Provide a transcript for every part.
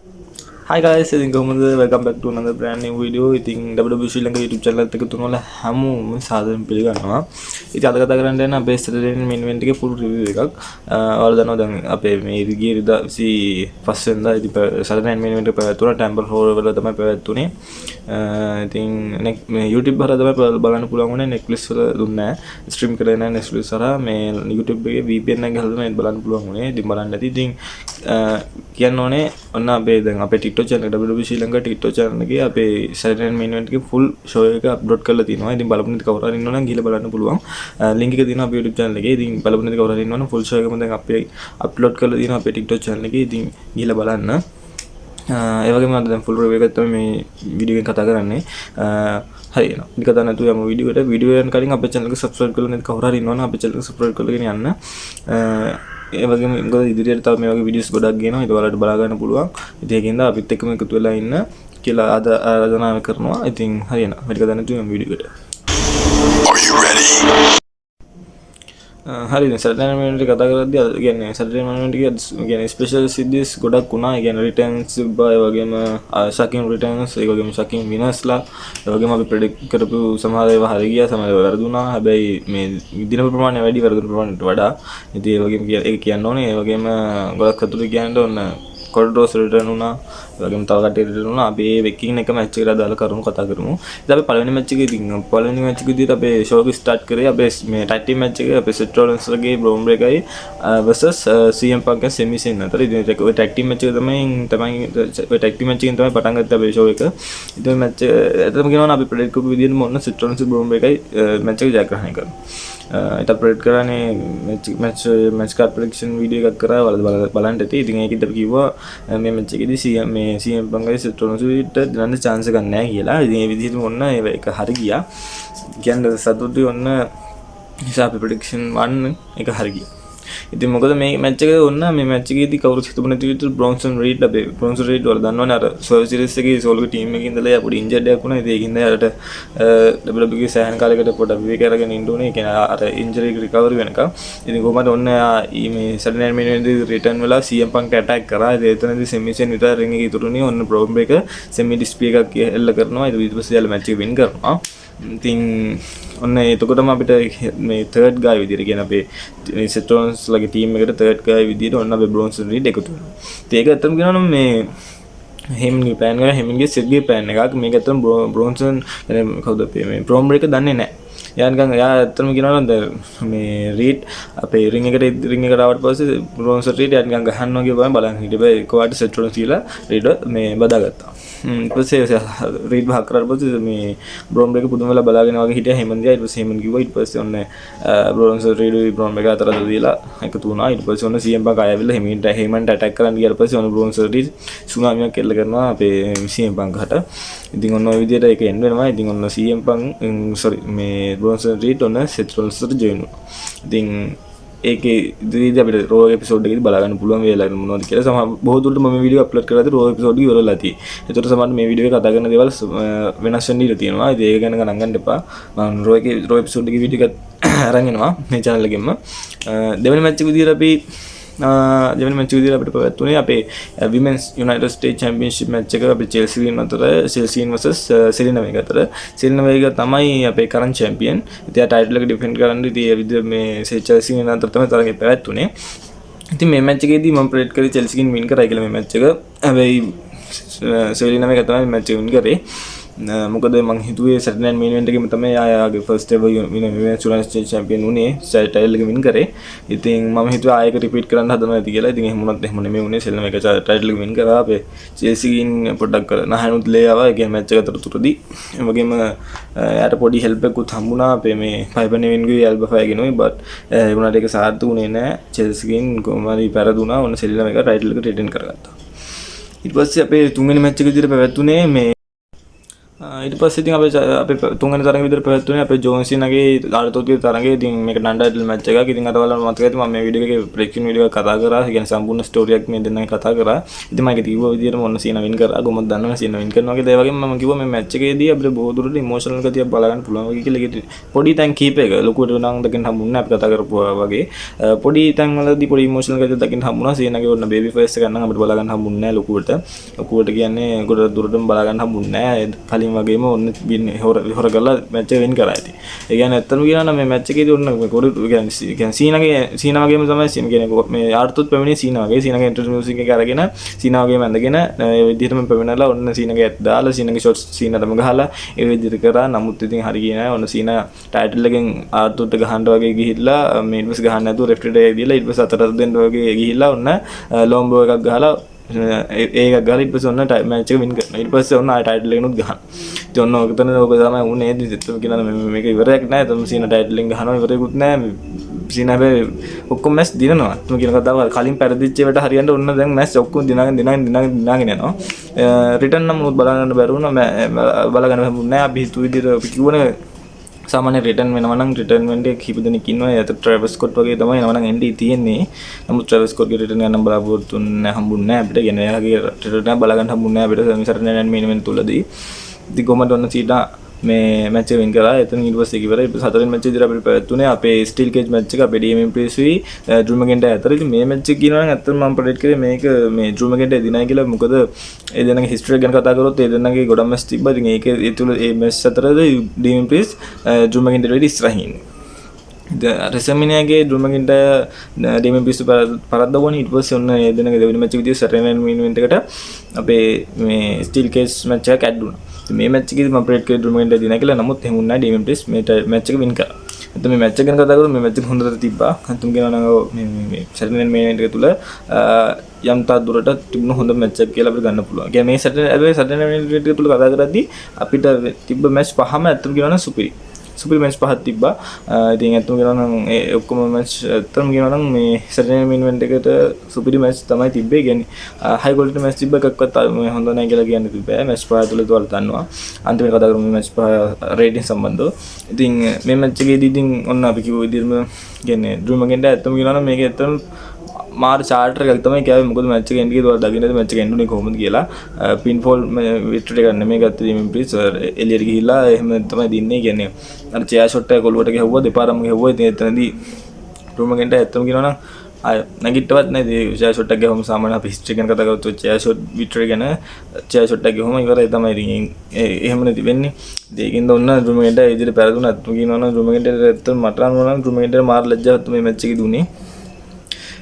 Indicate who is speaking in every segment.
Speaker 1: Hi guys, ඉතින් කොහොමද? welcome back to another brand new video. ඉතින් WWE ශ්‍රී Lanka YouTube channel එකත් තුන වල හැමෝම සාදරයෙන් පිළිගන්නවා. ඉතින් අද කතා කරන්න යන අපේ Saturday main event එකේ full review එකක්. ඔයාලා දන්නවා දැන් අපේ මේ ගිය 21 වෙනිදා ඉතින් Saturday main event එක පැවැත්වුණා. Temple Hall වල තමයි පැවැත්වුනේ. ඉතින් මේ YouTube හරහා තමයි බලන්න පුළුවන් වුණේ. Netflix වල දුන්නේ නැහැ. stream කරේ නැහැ Netflix හරහා. මේ YouTube එකේ VPN එක ගහලා තමයි බලන්න පුළුවන් වුණේ. ඉතින් බලන්න ඇති. ඉතින් කියන්න ඕනේ ඔන්න අපේ දැන් අපේ TikTok channel එක WWE ශ්‍රී ලංකා TikTok channel එකේ අපේ Saturday main event එකේ full show එක upload කරලා තියෙනවා. ඉතින් බලපු නැති කවුරු හරි ඉන්නවා නම් ගිහලා බලන්න පුළුවන්. link එක තියෙනවා අපේ YouTube channel එකේ. ඉතින් බලපු නැති කවුරු හරි ඉන්නවා නම් full show එකම දැන් අපේ upload කරලා තියෙනවා අපේ TikTok channel එකේ. ඉතින් ගිහලා බලන්න. ඒ වගේම අද දැන් full review එකක් තමයි මේ වීඩියෝ එකෙන් කතා කරන්නේ. හරි එනවා. ඉතින් කතා නැතුව යමු වීඩියෝ එකට. වීඩියෝ එකෙන් කලින් අපේ channel එක subscribe කරලා නැති කවුරු හරි ඉන්නවා නම් අපේ channel එක subscribe කරගෙන යන්න. ඒ වගේම මොකද ඉදිරියට තව මේ වගේ වීඩියෝස් ගොඩක් ගේනවා. ඒක ඔයාලට බලා ගන්න පුළුවන්. ඉතින් ඒකින්ද අපිත් එක්කම එකතු වෙලා ඉන්න කියලා ආරාධනා කරනවා. ඉතින් හරි එනවා. වැඩි කතා නැතුව යමු වීඩියෝ එකට. Are you ready? හරි දැන් Saturday main event එක කතා කරද්දී අද කියන්නේ Saturday main event එකේ කියන්නේ ස්පෙෂල් සිද්ධිස් ගොඩක් වුණා. ඒ කියන්නේ රිටර්න්ස් ඒ වගේම ශකින් රිටර්න්ස් ඒ වගේම ශකින් විනර්ස්ලා ඒ වගේම අපි ප්‍රෙඩික්ට් කරපු සමහර ඒවා හරි ගියා සමහර ඒවා වැරදුනා. හැබැයි මේ දින ප්‍රමාණය වැඩි වැරදුන ප්‍රමාණයට වඩා. ඉතින් ඒ වගේම ඒක කියන්න ඕනේ. ඒ වගේම ගොඩක් අතුරු කියන්න ඕන කොල්ඩෝස් රිටර්න් වුණා. ඒ වගේම තව කට්ටිය රිටර්න් වුණා. අපි මේ වෙකින් එක මැච් එකට අදාළ කරුණු කතා කරමු. ඉතින් අපි පළවෙනි මැච් එකේ ඉතින් පළවෙනි මැච් එක විදිහට අපේ ෂෝ එක ස්ටාර්ට් කරේ අපේ මේ ටැග් ටීම් මැච් එකේ අපේ සෙත් රොලින්ස් ලගේ බ්‍රෝන් බ්‍රේකයි versus CM Punk and Sami Zayn අතර. ඉතින් ඒක ඔය ටැග් ටීම් මැච් එක තමයි ඔය ටැග් ටීම් මැච් එකෙන් තමයි පටන් ගත්තේ අපේ ෂෝ එක. ඉතින් මැච් ඇත්තටම කියනවා නම් අපි ප්‍රෙඩික්ට් කරපු විදිහටම ඔන්න සෙත් රොලින්ස් බ්‍රෝන් බ්‍රේකයි මැච් එක ජයග්‍රහණය කරනවා. ඒත් ප්‍රෙඩික්ට් කරන්නේ මැච් කාඩ් ප්‍රෙඩික්ෂන් වීඩියෝ එකක් කරා බලන්න ඇති. ඉතින් ඒකෙත් අපි කිව්වා මේ මැච් එකේදී CM Punk සෙත් රොලින්ස් විට දන්න chance එකක් නැහැ කියලා. ඉතින් මේ විදිහටම ඔන්න ඒක හරි ගියා. කියන්නේ සතුටුයි ඔන්න හිසාපේ ප්‍රෙඩික්ෂන් 1 එක හරි ගියා. ඉතින් මොකද මේ මැච් එක ඔන්න මේ මැච් එකේදී කවුරුත් හිතුව නැති විදිහට බ්‍රොන්සන් රීඩ් අපේ බ්‍රොන්සන් රීඩ් වල දන්නවනේ අර සර්වර් සීරීස් එකේ සෝල්ගේ ටීම් එකේ ඉඳලා පොඩි ඉන්ජර්ඩ් එකක් වුණා. ඉතින් ඒකින්ද යාට WWE සෑහෙන කාලයකට පොඩ විවේක අරගෙන ඉන්න උනේ. ඒ කියන්නේ අර ඉන්ජරි එක රිකවර් වෙනකම්. ඉතින් කොහමද ඔන්න මේ Saturday main event එකේ රිටර්න් වෙලා CM Punk ඇටැක් කරා. ඉතින් එතනදී Sami Zayn විතර රින් එකේ ඉතුරුනේ. ඔන්න බ්‍රෝන් බ්‍රේකර් සෙමි ඩිස්ප්ලේ එකක් එල්ල කරනවා. ඊට පස්සේ යාලා මැච් එක වින් කරනවා. ඉතින් ඔන්න එතකොටම අපිට මේ තර්ඩ් ගායි විදිහට කියන අපේ සෙත් රොලින්ස් ලගේ ටීම් එකට තර්ඩ් ගායි විදිහට ඔන්න අපේ බ්‍රොන්සන් රීඩ් එකතු වෙනවා. ඉතින් ඒක ඇත්තටම කියනවා නම් මේ හෙමින්ගේ ප්ලෑන් එක හෙමින්ගේ සෙත්ගේ ප්ලෑන් එකක්. මේක ඇත්තටම බ්‍රොන්සන් කවුද අපේ මේ බ්‍රෝන් බ්‍රේකර් දන්නේ නැහැ. යා ඇත්තටම කියනවා නම් මේ රීඩ් අපේ රින් එකට ආවට පස්සේ බ්‍රොන්සන් රීඩ් යා නිකන් ගහනවා කියලා බලන් හිටියේ. ඒකවට සෙත් රොලින්ස් කියලා රීඩ් මේ බදාගත්තා. ඊට පස්සේ රීඩ් බහක් කරලා පස්සේ මේ බ්‍රෝන් බ්‍රේකර් පුදුම වෙලා බලාගෙන වගේ හිටියා හෙමන්දියා. ඊට පස්සේ හෙමන් කිව්වා ඊට පස්සේ ඔන්න බ්‍රොන්සන් රීඩ් බ්‍රෝන් බ්‍රේකර් අතර දීලා එකතු වුණා. ඊට පස්සේ ඔන්න CM Punk ආයෙවිල්ලා හෙමන්ට ඇටැක් කරන්න ගියාට පස්සේ ඔන්න බ්‍රොන්සන් රීඩ් සුනාමියක් එල්ල කරනවා අපේ CM Punk හට. ඉතින් ඔන්න ඔය විදිහට ඒක එන්න වෙනවා. ඉතින් ඔන්න CM Punk මේ බ්‍රොන්සන් රීඩ් ඔන්න සෙත් රොලින්ස්ට ජොයින් වුණා. ඉතින් ඒකේ ඉදිරියේදී අපිට රෝ එපිසෝඩ් එකේදී බලා ගන්න පුළුවන් වේලා මොනවද කියලා. සමහර බොහෝ දුරට මම වීඩියෝ අප්ලෝඩ් කරලා රෝ එපිසෝඩ් එක ඉවරලා තියෙයි. ඒතකොට සමහරවිට මේ වීඩියෝ එක කතා කරන දේවල් වෙනස් වෙන්න ඉඩ තියෙනවා. ඉතින් ඒක ගැන ගණන් ගන්න එපා. මම රෝ එපිසෝඩ් එකේ වීඩියෝ එකත් අරන් එනවා මේ channel එකෙන්ම. දෙවෙනි මැච් එක විදිහට අපි දෙවෙනි මැච් එක විදිහට අපිට පැවැත්වුණේ අපේ Women's United States Championship match එක අපේ Chelsea versus Selena Vega අතර. Selena Vega තමයි අපේ current champion. ඉතින් ආ title එක defend කරන්න ඉතින් ඒ විදිහ මේ Chelsea අතර තමයි තරගේ පැවැත්වුණේ. ඉතින් මේ මැච් එකේදී මම ප්‍රෙඩික්ට් කරේ Chelsea කින් win කරයි කියලා මේ මැච් එක. හැබැයි Selena Vega තමයි මැච් එක win කරේ. මොකද මං හිතුවේ Saturday main event එකේම තමයි ආයාගේ first ever Women's United States champion උනේ. title එක win කරේ. ඉතින් මම හිතුවා ආයෙක repeat කරන්න හදනවා ඇති කියලා. ඉතින් එහෙම වුණත් එහෙම නෙමෙයි උනේ. Selena Vega title එක win කරා. අපේ Chelsea කින් පොඩ්ඩක් නහනුත් ලේ ආවා. ඒ කියන්නේ match එක අතරතුරදී. ඒ වගේම යාට පොඩි help එකකුත් හම්බුණා. අපේ මේ Piper Nivenගේ Alba Fire ගෙනුයි. but ඒ වුණාට ඒක සාර්ථක උනේ නැහැ. Chelsea කින් කොහොමරි පෙරදුනා. ඔන්න Selena Vega title එක retain කරගත්තා. ඊට පස්සේ අපේ තුන්වෙනි match එක විදිහට පැවැත්ුණේ මේ ඊට පස්සේ ඉතින් අපේ තුන්වෙනි තරඟ විතර පැවැත්වුණේ අපේ ජෝන්සිනගේ ආරතෝතිය තරඟේ. ඉතින් මේක නන් ටයිටල් මැච් එකක්. ඉතින් අර ඔයාලට මතක ඇති මම මේ වීඩියෝ එකේ ප්‍රෙඩික්ෂන් වීඩියෝ එක කතා කරා. ඒ කියන්නේ සම්පූර්ණ ස්ටෝරි එකක් මේ දෙන්නගේ කතා කරා. ඉතින් මම ඒක කිව්ව විදිහටම ඔන්න සීනා වින් කරා. කොහොමද දන්නවනේ සීනා වින් කරනවා වගේ. ඒ වගේම මම කිව්වා මේ මැච් එකේදී අපිට බොහෝ දුරට ඉමෝෂනල් ගතියක් බලා ගන්න පුළුවන් වගේ කියලා. ඒක පොඩි තැන් කීපයක ලොකුවට නම් දකින්න හම්බුන්නේ අපි කතා කරපුවා වගේ. පොඩි තැන් වලදී පොඩි ඉමෝෂනල් ගතියක් දකින්න හම්බුණා. සීනාගේ ඔන්න බේබි ෆේස් එක නම් අපිට බලා ගන්න හම්බුන්නේ නැහැ ලොකුවට. ලොකුවට කියන්නේ ගොඩ දුරටම බලා ගන්න හම්බුන්නේ නැහැ. කලින් වගේම ඔන්න හොර කරලා මැච් එක වින් කරා ඉතින්. ඒ කියන්නේ ඇත්තම කියනවා නම් මේ මැච් එකේදී ඔන්න කොරු කියන්නේ සීනා වගේම තමයි සීන කියන්නේ මේ ආර්තුත් පැමිණි සීනා වගේ. සීනාගේ එන්ටර් මියුසික් එක අරගෙන සීනා වගේම ඇඳගෙන ඒ විදිහටම පැමිණලා ඔන්න සීනාගේ ඇත් දාලා සීනාගේ ෂොට්ස් සීනාටම ගහලා ඒ විදිහට කරා. නමුත් ඉතින් හරි ගියේ නැහැ. ඔන්න සීනා ටයිටල් එකෙන් ආර්තුත් ගහන්න වගේ ගිහිල්ලා මේ ඊට පස්සේ ගහන්න නැතුව රෙෆ්රිට දීලා ඊට පස්සේ අතට දෙන්න වගේ ගිහිල්ලා ඔන්න ලොම්බෝ එකක් ගහලා ඒක ගාලා ඊට පස්සේ ඔන්න මැච් එක වින් කරනවා. ඊට පස්සේ ඔන්න ආය ටයිටල් එකනුත් ගහනවා. ඉතින් ඔන්න ඔක තමයි උනේ. ඉතින් කියනවා මේක ඉවරයක් නෑ. තම සීනා ටයිටල් එක ගහනවා ඉවරයක්වත් නෑ. සීනා හැබැයි ඔක්කොම මැච් දිනනවා. තුන් කියන කතාව කලින් පෙරදිච්ච ඒවට හරියන්න ඔන්න දැන් මැච් ඔක්කොම දිනාගෙන යනවා. රිටර්න් නම් උත් බලන්න බැරි වුණා. බලගන්න හම්බුනේ නෑ. අපි හිතුව විදිහට අපි කිව්වනේ සාමාන්‍ය රිටර්න් වෙනවා නම් රිටර්න් වෙන්නේ කීප දෙනෙක් ඉන්නවා. ඒත් ට්‍රැවස් ස්කොට් වගේ තමයි එනවා නම් එන්ඩී තියෙන්නේ. නමුත් ට්‍රැවස් ස්කොට්ගේ රිටර්න් ගන්න බලාපොරොත්තු හම්බුන්නේ නැහැ අපිට. කියන්නේ එයාගේ රිටර්න් බලා ගන්න හම්බුන්නේ නැහැ අපිට සරණ මේන වෙන තුලදී. ඉතින් කොහමද ඔන්න සීටා මේ මැච් එක වින් කරා. එතන ඊට පස්සේ ඉවරයි. හතරවෙනි මැච් එකේදී අපිට පැවැත්ුණේ අපේ ස්ටිල් කේජ් මැච් එක අපේ ඩීඑම් ඉම්ප්‍රෙසිව් ඩ්‍රූ මැකෙන්ටයර් අතර. ඉතින් මේ මැච් එක කියනවා නම් ඇත්තටම මම ප්‍රෙඩික්ට් කරේ මේක මේ ඩ්‍රූ මැකෙන්ටයර් දිනයි කියලා. මොකද ඒ දෙන්නගේ හිස්ටරි ගැන කතා කරොත් ඒ දෙන්නගේ ගොඩක් මැච් තිබ්බා. ඉතින් ඒක ඒ තුල ඒ මැච් අතරද ඩීඑම් ඉම්ප්‍රෙස් ඩ්‍රූ මැකෙන්ටයර් වැඩි ඉස්සරහින්. රෙසමිනියාගේ ඩ්‍රූ මැකෙන්ටයර් ඩීඑම් ඉම්ප්‍රෙස් පරද්දවුණා. ඊට පස්සේ ඔන්න ඒ දෙන්නගේ දෙවෙනි මැච් එක විදිහට සැටර්ඩේ නයිට් මේන් ඉවෙන්ට් එකට අපේ මේ ස්ටිල් කේජ් මැච් එකක් ඇඩ් වුණා. මේ මැච් එකේදී මම ප්‍රෙඩික්ට් කරේ ඩ්‍රූ මැකෙන්ටයර් දිනයි කියලා. නමුත් එහෙම වුණා නැහැ. ඩීඑම් ඉම්ප්‍රෙස් මේ මැච් එක වින් කරා. එතන මේ මැච් එක ගැන කතා කරමු. මේ මැච් එක හොඳට තිබ්බා. අන්තිම කියනවා නම් මේ සැටර්ඩේ නයිට් මේන් ඉවෙන්ට් එක තුල යම් තා දුරට තිබුණ හොඳ මැච් එකක් කියලා අපිට ගන්න පුළුවන්. කියන්නේ මේ සැටර්ඩේ නයිට් මේන් ඉවෙන්ට් එක තුල කතා කරද්දී අපිට තිබ්බ මැච් පහම ඇත්තම කියනවා නම් සුපිරි මැච් පහක් තිබ්බා. ඉතින් ඇත්තම කියනවා නම් ඒ ඔක්කොම මැච් ඇත්තම කියනවා නම් මේ සැටර්ඩේ මේන් ඉවෙන්ට් එකට සුපිරි මැච් තමයි තිබ්බේ. කියන්නේ හයි ක්වොලිටි මැච් තිබ්බ එකක්වත් මේ හොඳ නැහැ කියලා කියන්න තිබ්බෑ. මැච් පහ තුල ඒත් ඔයාලා දන්නවා. අන්තිමට කතා කරමු මැච් පහ රේටින් සම්බන්ධව. ඉතින් මේ මැච් එකේදී ඉතින් ඔන්න අපි කිව්ව විදිහටම කියන්නේ ඩ්‍රූ මැකෙන්ටයර් ඇත්තම කියනවා නම් මේක ඇත්තම මාර් චාර්ටර් එකක් තමයි කියාවේ. මොකද මැච් එක එන්ඩ් එකේ ඔයාලා දකින්නද මැච් එක එන්ඩුනේ කොහොමද කියලා. පින්ෆෝල් වික්ටරි එක නෙමෙයි ගත්තේ ඩීම් ඉම්ප්‍රෙස් එලියට ගිහිල්ලා එහෙම තමයි දින්නේ. කියන්නේ අර චෙයා ෂොට් එක කොළුවට ගැහුවා දෙපාරම ගැහුවා. ඉතින් එතනදී ඩ්‍රූ මැකෙන්ටයර් ඇත්තම කියනවා නම් ආය නැගිටවත් නැහැ. ඒ චෙයා ෂොට් එක ගැහුවම සාමාන්‍ය අපි හිස්ටරි ගැන කතා කරද්දී චෙයා ෂොට් වික්ටරි ගැන චෙයා ෂොට් එක ගැහුවම ඉවරයි තමයි. ඉතින් එහෙම නැති වෙන්නේ. ඒකින්ද ඔන්න ඩ්‍රූ මැකෙන්ටයර් ඉදිරියට පෙරදුණා. ඇත්තම කියනවා නම් ඩ්‍රූ මැකෙන්ටයර් ඇත්තම මට නම් ඩ්‍රූ මැකෙන්ටයර් මාර ලැජ්ජාවක් තමයි මැච් එකේ දුන්නේ.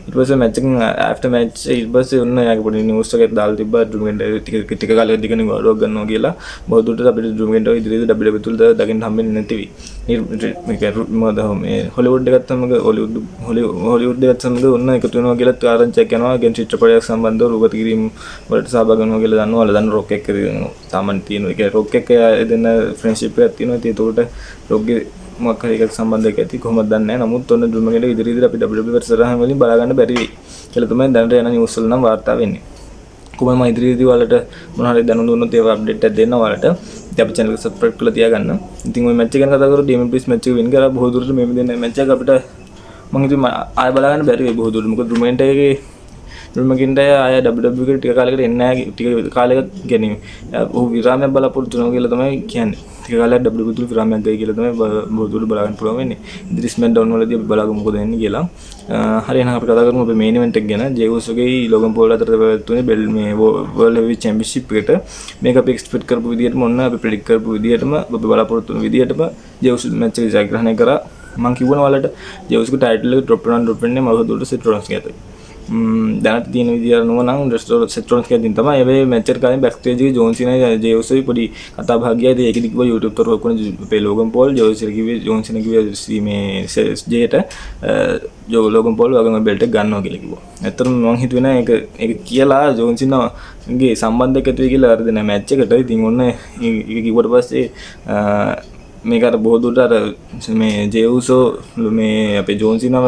Speaker 1: ඊට පස්සේ මැච් එක ආෆ්ටර් මැච් ඊට පස්සේ ඔන්න යාගේ පොඩි නිවුස් එකක් දාලා තිබ්බා ඩ්‍රූ මැකෙන්ටයර් ටික කාලයක් දිගට ගෞරව ගන්නවා කියලා. බොහෝ දුරට අපිට ඩ්‍රූ මැකෙන්ටයර් ඉදිරියට WWE තුල දකින්න හම්බෙන්නේ නැතිවි. මේක මොකද මේ හොලිවුඩ් එකත් සමග හොලිවුඩ් එකත් සමග ඔන්න එකතු වෙනවා කියලා ආරංචියක් යනවා. ගෙන් චිත්‍රපටයක් සම්බන්ධව රූපගත කිරීම වලට සහභාගී වෙනවා කියලා දන්නවා. ඔයාලා දන්න රොක් එක සාමාන්‍ය තියෙනවා. ඒක රොක් එක දෙන්න ෆ්‍රෙන්ඩ්ෂිප් එකක් තියෙනවා. ඉතින් ඒකට රොක්ගේ මොකක් හරි එකක් සම්බන්ධයක් ඇති කොහොමද දන්නේ නැහැ. නමුත් ඔන්න ඩ්‍රූ මැකෙන්ටයර් ඉදිරියට අපි WWE වර්සරහන් වලින් බලා ගන්න බැරි වෙයි කියලා තමයි දැනට යන නිවුස් වල නම් වාර්තා වෙන්නේ. කොහොමද මම ඉදිරියේදී ඔයාලට මොන හරි දැනුම් දුන්නොත් ඒව අප්ඩේට් එකක් දෙන්න ඔයාලට. ඉතින් අපි channel එක subscribe කරලා තියාගන්න. ඉතින් ওই මැච් එක ගැන කතා කරලා ඩීම් ඉම්ප්‍රෙස් මැච් එක වින් කරා. බොහෝ දුරට මේ දෙන්න මැච් එක අපිට මම හිතුවේ ආය බලා ගන්න බැරි වෙයි බොහෝ දුරට. මොකද ඩ්‍රූ මැකෙන්ටයර් ආය WWE එකට ටික කාලයකට එන්නේ නැහැ. ටික කාලයකට කියන්නේ ඔහු විරාමයක් බලාපොරොත්තු වෙනවා කියලා තමයි කියන්නේ. ටික කාලයක් WWE තුල විරාමයක් ගයි කියලා තමයි බොහෝ දුරට බලා ගන්න පුළුවන් වෙන්නේ. ඉදිරි ස්මැක් ඩවුන් වලදී අපි බලමු මොකද වෙන්නේ කියලා. හරි එහෙනම් අපි කතා කරමු අපේ මේන් ඉවෙන්ට් එක ගැන. ජේඋසෝගේ ලෝගන් පෝල් අතර පැවැත්වුණේ බෙල් මේ වර්ල්ඩ් හෙවිවෙයිට් චැම්පියන්ෂිප් එකට. මේක අපි එක්ස්පෙක්ට් කරපු විදිහටම ඔන්න අපි ප්‍රෙඩික්ට් කරපු විදිහටම අපි බලාපොරොත්තු වෙන විදිහටම ජේඋසෝ මැච් එක ජයග්‍රහණය කරා. මම කිව්වනේ ඔයාලට ජේඋසෝගේ ටයිටල් එක ඩ්‍රොප් වෙන්නේ මම දුරට සෙත් රොලන්ස් ගියතයි. දැනට තියෙන විදිය අනුව නම් සෙත් රොලන්ස් කියදින් තමයි. හැබැයි මැච් එක කලින් බෑක් ස්ටේජ් එකේ ජෝන් සීනා ජේඋසෝයි පොඩි කතා භාගයයි. ඒකෙදි කිව්වා YouTube තොරව කොනේ අපේ ලෝගන් පෝල් ජෝන් සීනා කිව්වා මේ ජේට ලෝගන් පෝල් වගේම බෙල්ට් එක ගන්නවා කියලා කිව්වා. ඇත්තටම මම හිතුවේ නෑ ඒක කියලා ජෝන් සීනාගේ සම්බන්ධයක් ඇති වෙයි කියලා අර දෙන මැච් එකට. ඉතින් ඔන්න ඒක කිව්වට පස්සේ මේක අර බොහෝ දුරට අර මේ ජේවුසෝ මේ අපේ ජෝන්සිනව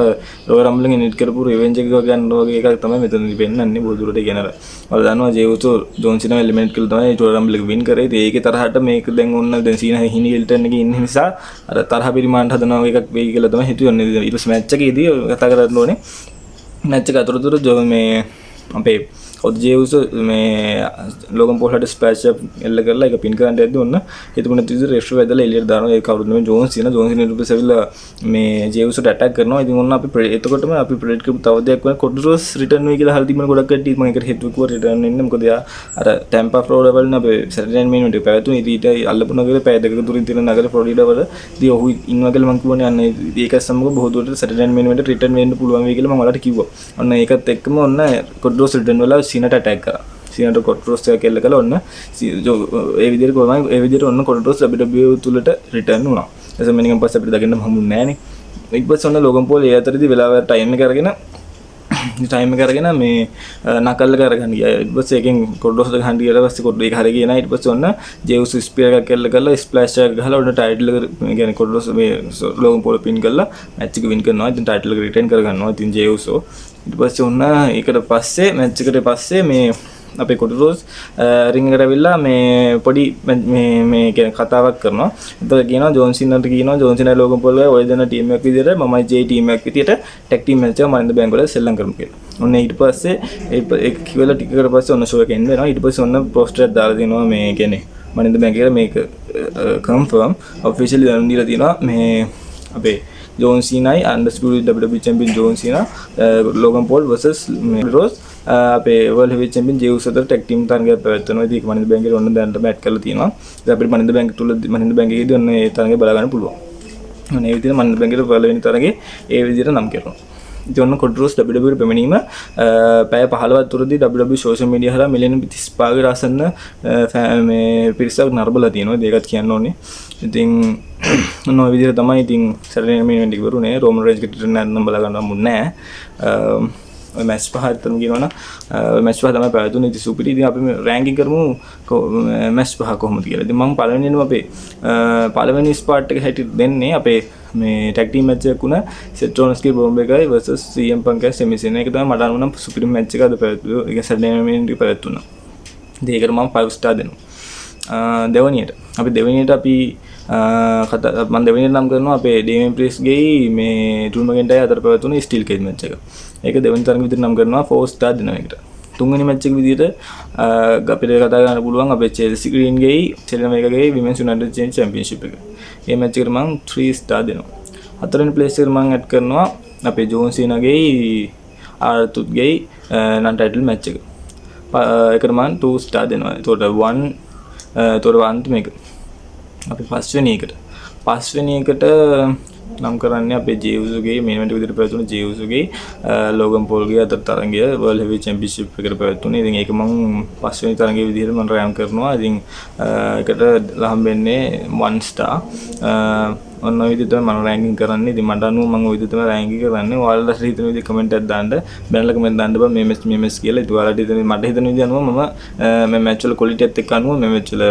Speaker 1: රොයල් රම්බල් එකෙන් එඩිට් කරපු රිවෙන්ජ් එක ගන්න වගේ එකක් තමයි මෙතනදී පෙන්නන්නේ බොහෝ දුරට කියන අර වල දන්නවා ජේවුසෝ ජෝන්සිනව එලිමිනේට් කළා තමයි රොයල් රම්බල් එක වින් කරේ. ඒකේ තරහට මේක දැන් ඔන්න දැන් සීනා හිනි එල්ටන් එකේ ඉන්න නිසා අර තරහ පරිමාණයට හදනවා වගේ එකක් වෙයි කියලා තමයි හිතුවේ. ඊට පස්සේ මැච් එකේදී කතා කරන්න ඕනේ මැච් එක අතරතුර මේ අපේ ඔද්ජේවුස මේ ලෝගන් පෝල්ට ස්පෑච් එල්ල කරලා ඒක පින් කරන්න යද්දි ඔන්න හිතපු නැති විදිහට රෙෆ්රි වැදලා එළියට දානවා. ඒක කවුරුද මේ ජෝන්ස් ඊට පස්සේ ඇවිල්ලා මේ ජේවුසට ඇටැක් කරනවා. ඉතින් ඔන්න අපි එතකොටම අපි ප්‍රෙඩික්ට් කරපු තව දෙයක් වෙන කොඩ්රොස් රිටර්න් වෙයි කියලා හරි තිබුණ ගොඩක් කට්ටිය මම ඒකට හේතුව කිව්වා රිටර්න් වෙන්න. මොකද යා අර ටැම්පා ෆ්ලෝරිඩා වල අපේ සැටර්ඩේ නයිට් මේන් එක පැවතුනේ. ඊට අල්ලපු නගරේ පැය දෙකක දුරින් තියෙන නගරේ ෆ්ලෝරිඩා වල ඉතින් ඔහු ඉන්නවා කියලා මම කිව්වනේ. අන්න ඒක සමග බොහෝ දුරට සැටර්ඩේ නයිට් මේන් එකට රිටර්න් වෙන්න පුළුවන් වෙයි කියලා මම ඔයාලට කිව්වා. ඔන්න ඒකත් එක්කම ඔන්න කොඩ්රොස් රිටර්න් වෙලා සීනට ඇටැක් කරා. සීනට කොඩ්රොස් එක කෙල්ල කළා. ඔන්න ඒ විදිහට කොහොමයි ඒ විදිහට ඔන්න කොඩ්රොස් WWE තුලට රිටර්න් වුණා. එතකොට මෙනිකන් පස්සේ අපිට දකින්න හම්බුනේ නෑනේ. ඊට පස්සේ ඔන්න ලෝගන් පෝල් ඒ අතරදී වෙලාව ටයිම් එක අරගෙන මේ නකල්ල කරගන්න ගියා. ඊට පස්සේ එකෙන් කොඩ්රොස් එක හන්ඩි ගියට පස්සේ කොඩ් එක හරිය ගියා. ඊට පස්සේ ඔන්න ජේවුස් ස්පියර් එකක් කෙල්ල කරලා ස්ප්ලෑෂ් එකක් ගහලා ඔන්න ටයිටල් එක කියන්නේ කොඩ්රොස් මේ ලෝගන් පෝල් පින් කරලා මැච් එක වින් කරනවා. ඉතින් ටයිටල් එක රිටර්න් කරගන්නවා. ඉතින් ජේවුසෝ ඊට පස්සේ ඔන්න ඒකට පස්සේ මැච් එකට පස්සේ මේ අපේ කොඩ්රොස් රින් එකට ඇවිල්ලා මේ පොඩි මේ කියන කතාවක් කරනවා. එතකොට කියනවා ජෝන් සිනාට කියනවා ජෝන් සිනා ලෝගන් පෝල් ගාව ඔය දෙන ටීම් එකක් විදියට මමයි ජේ ටීම් එකක් විදියට ටැග් ටීම් මැච් එක මනින්ද බැංග වල සෙල්ලම් කරමු කියලා. ඔන්න ඊට පස්සේ ඒක කිව්වලා ටික කරලා පස්සේ ඔන්න ෂෝ එක එන්න වෙනවා. ඊට පස්සේ ඔන්න පෝස්ටර් එකක් දාලා දෙනවා මේ කියන්නේ මනින්ද බැංග කියලා මේක කන්ෆර්ම් ඔෆිෂියලි දැනුම් දීලා තියෙනවා මේ අපේ ජෝන් සීනායි අන්ඩර්ස්කූල් WWE champion John Cena Logan Paul vs Cody Rhodes අපේ වර්ල්ඩ් හෙවිවෙයිට් චැම්පියන් ජේවුස් අතර ටැග් ටීම් තරගයක් පැවැත්වෙනවා. ඉතින් මනින්ද බැංගේ ඔන්න දැනට බෑට් කරලා තියෙනවා. ඉතින් අපිට මනින්ද බැංග තුල මනින්ද බැංගේදී ඔන්න ඒ තරගය බලා ගන්න පුළුවන්. ඔන්න ඒ විදිහට මනින්ද බැංගේට පළවෙනි තරගේ ඒ විදිහට නම් කරනවා. ඉතින් ඔන්න කොඩ්රොස් WWE පැමිණීම පැය 15ක් තුරදී WWE සෝෂල් මීඩියා හරහා මිලියන 35කට ආසන්න මේ පිරිසක් නරඹලා තියෙනවා. ඒකත් කියන්න ඕනේ. ඉතින් ඔන්න ඔය විදිහට තමයි ඉතින් සැටර්ඩේ නයිට් මේන් එක ඉවරුනේ. රෝමන් රේන්ජ් කට රිටර්න් නම් බලා ගන්න හම්බුනේ නැහැ. ඔය මැච් පහ අතරම කියනවනම් ඔය මැච් පහ තමයි පැවතුනේ. ඉතින් සුපිරි. ඉතින් අපි රෑන්කින් කරමු මැච් පහ කොහොමද කියලා. ඉතින් මම පළවෙනිම අපේ පළවෙනි ස්පාට් එක හැටියට දෙන්නේ අපේ මේ ටැග් ටීම් මැච් එකක් වුණා සෙත් රෝලන්ස්ගේ බොම්බේගයි versus CM Punk සෙමිෆයිනල් එක තමයි මට අනුනම් සුපිරි මැච් එකක් අද පැවතුනේ. ඒක සැටර්ඩේ නයිට් මේන් එක පැවතුණා. ඉතින් ඒකට මම 5 ස්ටාර් දෙනවා. දෙවෙනියට අපි මම දෙවෙනියට නම් කරනවා අපේ ඩේමියන් ප්‍රීස්ගේ මේ ඩ්‍රු මැකින්ටයර් අතර පැවතුණු ස්ටිල් කේජ් මැච් එක. ඒක දෙවෙනි තරඟ විදිහට නම් කරනවා 4 ස්ටාර් දෙනවා ඒකට. තුන්වෙනි මැච් එක විදිහට අපිට කතා කරන්න පුළුවන් අපේ චෙල්සි ග්‍රීන්ගේ සෙලෙනා මේකගේ විමෙන්ස් යුනයිටඩ් චැම්පියන්ෂිප් එක. මේ මැච් එකට මම 3 ස්ටාර් දෙනවා. හතරවෙනි ප්ලේස් එකට මම ඇඩ් කරනවා අපේ ජෝන් සීනාගේ ආර්තුත්ගේ නන් ටයිටල් මැච් එක. ඒකට මම 2 ස්ටාර් දෙනවා. ඒතකොට 1 මේක. අපි පස්වෙනි එකට නම් කරන්නේ අපේ ජේවුසුගේ මේන් ඉවෙන්ට් විදිහට පැවතුණු ජේවුසුගේ ලෝගන් පෝල්ගේ අතර තරගය වර්ල්ඩ් හෙවිවෙයිට් චැම්පියන්ෂිප් එකට පැවතුනේ. ඉතින් ඒක මම පස්වෙනි තරගයේ විදිහට මම රෑම් කරනවා. ඉතින් ඒකට හම්බෙන්නේ 1 ස්ටාර්. ඔන්න ඔය විදිහට තමයි මම රෑන්කින් කරන්නේ. ඉතින් මට අනුව මම ඔය විදිහට තමයි රෑන්කින් කරන්නේ. ඔයාලට හිතන විදිහ කමෙන්ට් එකක් දාන්න. බැලලා කමෙන්ට් දාන්න බෑ මේ මැච් කියලා. ඉතින් ඔයාලට හිතන මට හිතන විදිහ අනුව මම මේ මැච් වල ක්වොලිටි එකත් එක්ක අනුව මේ මැච් වල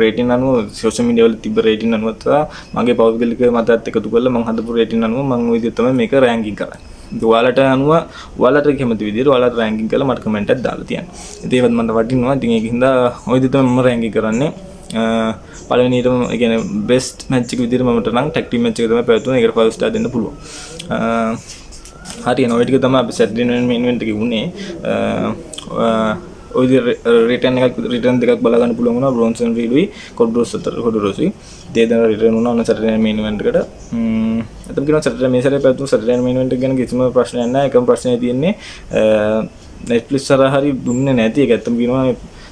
Speaker 1: රේටින් අනුව සෝෂල් මීඩියා වල තිබ්බ රේටින් අනුව මගේ පෞද්ගලික මතයත් එකතු කරලා මම හදපු රේටින් අනුව මම ඔය විදිහට තමයි මේක රෑන්කින් කරන්නේ. ඉතින් ඔයාලට අනුව ඔයාලට කැමති විදිහට ඔයාලට රෑන්කින් කරලා මට කමෙන්ට් එකක් දාලා තියන්න. ඉතින් ඒවත් මට වටිනවා. ඉතින් ඒකින්ද ඔය විදිහට තමයි මම රෑන්කින් කරන්නේ. පළවෙනියටම ඒ කියන්නේ බෙස්ට් මැච් එක විදිහට මම නම් ටැග් ටීම් මැච් එක තමයි පැවතුනේ. ඒකට 5 ස්ටාර් දෙන්න පුළුවන්. හරියන ඔය ටික තමයි අපි සැටර්ඩේ නයිට් මේන් ඉවෙන්ට් එකේ උනේ. ඔය රිටර්න් දෙකක් බලා ගන්න පුළුවන් වුණා බ්‍රොන්සන් රීඩ්වි කොඩ්රොස්යි. දෙදෙනා රිටර්න් වුණා ඔන්න සැටර්ඩේ නයිට් මේන් ඉවෙන්ට් එකට. එතන කියනවා සැටර්ඩේ මේ සැරේ පැවතුණු සැටර්ඩේ නයිට් මේන් ඉවෙන්ට් එක ගැන කිසිම ප්‍රශ්නයක් නැහැ. එකම ප්‍රශ්නේ තියෙන්නේ Netflix හරහා හරි දුන්නේ නැති එක. ඇත්තම කියනවා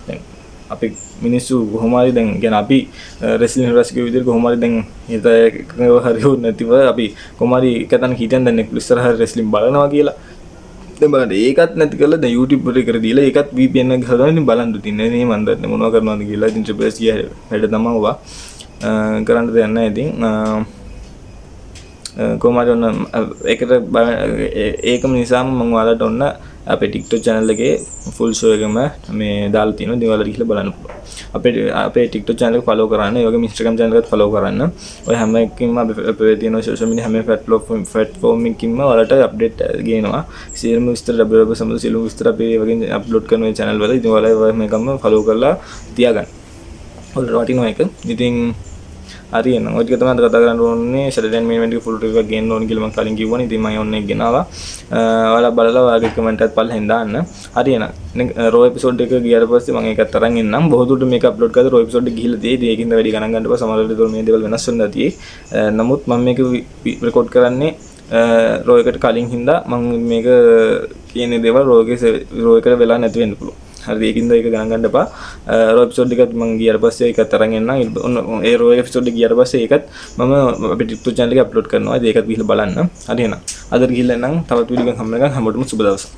Speaker 1: දැන් අපි මිනිස්සු කොහොම හරි දැන් කියන අපි රෙස්ලින් රසික විදිහට කොහොම හරි දැන් හිත එකව හරි වුණ නැතිව අපි කොහොම හරි එකතන හිතෙන් දැන් Netflix හරහා රෙස්ලින් බලනවා කියලා. දැන් බලන්න ඒකත් නැති කරලා දැන් YouTube වල කර දීලා ඒකත් VPN එක හදලා ඉතින් බලන්න තින්නේ නේ මන් දන්නේ මොනවද කරනවද කියලා. ඉතින් ට්‍රිපල් එස් ගියා වැඩ තමයි ඔවා කරන්න දෙයක් නැහැ. ඉතින් කොහොම හරි ඔන්න ඒකට ඒකම නිසාම මම ඔයාලට ඔන්න අපේ TikTok channel එකේ full show එකම මේ දාලා තියෙනවා. ඉතින් ඔයාලා ගිහලා බලන්න පුළුවන්. අපේ TikTok channel එක follow කරන්න. ඒ වගේම Instagram channel එකත් follow කරන්න. ඔය හැම එකකින්ම අපේ තියෙන social media හැම platform එකකින්ම ඔයාලට update ගේනවා. සියලුම විස්තර www සම්බන්ධ සියලුම විස්තර අපි ඒ වගේ upload කරන මේ channel වල. ඉතින් ඔයාලා මේකම follow කරලා තියාගන්න. ඔයාලට වටිනවා එක. ඉතින් හරි එහෙනම් ඔය ටික තමයි අද කතා කරන්න ඕනේ. Saturday main event එක full review එකක් ගේන්න ඕනේ කියලා මම කලින් කිව්වනේ. ඉතින් මම ඔන්න එක ගෙනාවා. ඔයාලා බලලා ඔයාගේ comment එකත් පල්ලෙන් දාන්න. හරි එහෙනම් raw episode එක ගියාට පස්සේ මම ඒකත් අරන් එන්නම්. බොහෝ දුරට මේක upload කරලා raw episode එක ගිහිල්ලා තියෙයි. ඒකින්ද වැඩි ගණන් ගන්න එපා. සමහර වෙලාවට මේ දේවල් වෙනස් වෙන්න ඇති. නමුත් මම මේක record කරන්නේ raw එකට කලින් හින්දා මම මේක කියන්නේ දේවල් raw එකට වෙලා නැති වෙන්න පුළුවන්. හරි ඒකින්ද ඒක ගණන් ගන්න එපා. raw episode එකත් මම ගියාට පස්සේ ඒකත් අරන් එන්නම්. ඒ raw episode එක ගියාට පස්සේ ඒකත් මම අපේ TikTok channel එකේ upload කරනවා. ඒකත් ගිහලා බලන්න. හරි එහෙනම් අදට ගිහලා නම් තවත් වීඩියෝ එකක් හම්බ වෙනකන් හැමෝටම සුබ දවසක්.